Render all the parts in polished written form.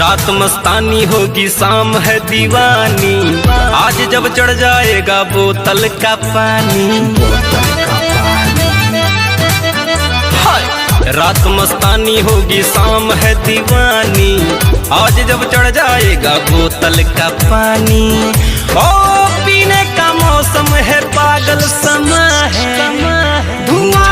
रात मस्तानी होगी शाम है दीवानी, आज जब चढ़ जाएगा बोतल का पानी। रात मस्तानी होगी शाम है दीवानी, आज जब चढ़ जाएगा बोतल का पानी। ओ पीने का मौसम है पागल समा है, धुआं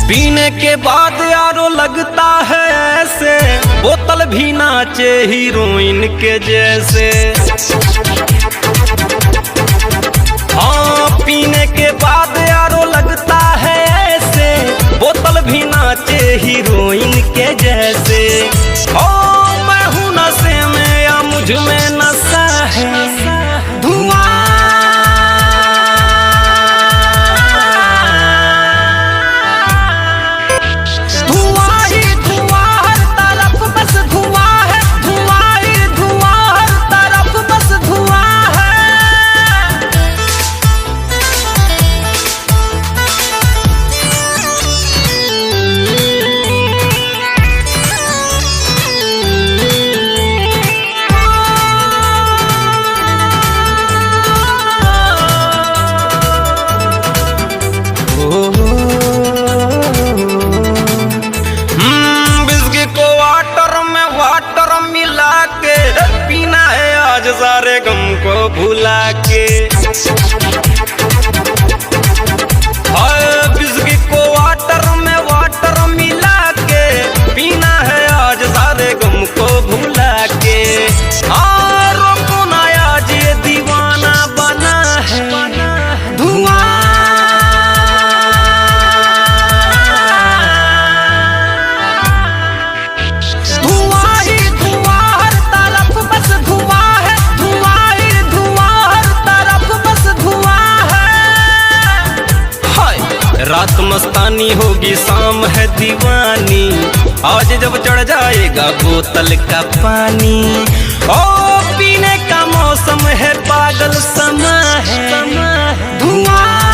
पीने के बाद यारो लगता है ऐसे, बोतल भी नाचे हीरोइन के जैसे। हाँ पीने के बाद यारो लगता है ऐसे, बोतल भी नाचे हीरोइन के जैसे। ओ मैं हूँ नशे में या मुझ में नशा है, धुआं पीना है आज सारे गम को भुला के। बिस्किट को वाटर में वाटर मिला के, पीना है आज सारे गम को भुला के। रोको ना आज ये दीवाना बना है, धुआं रात मस्तानी होगी शाम है दीवानी, आज जब चढ़ जाएगा बोतल का पानी। ओ पीने का मौसम है पागल समा है, धुआं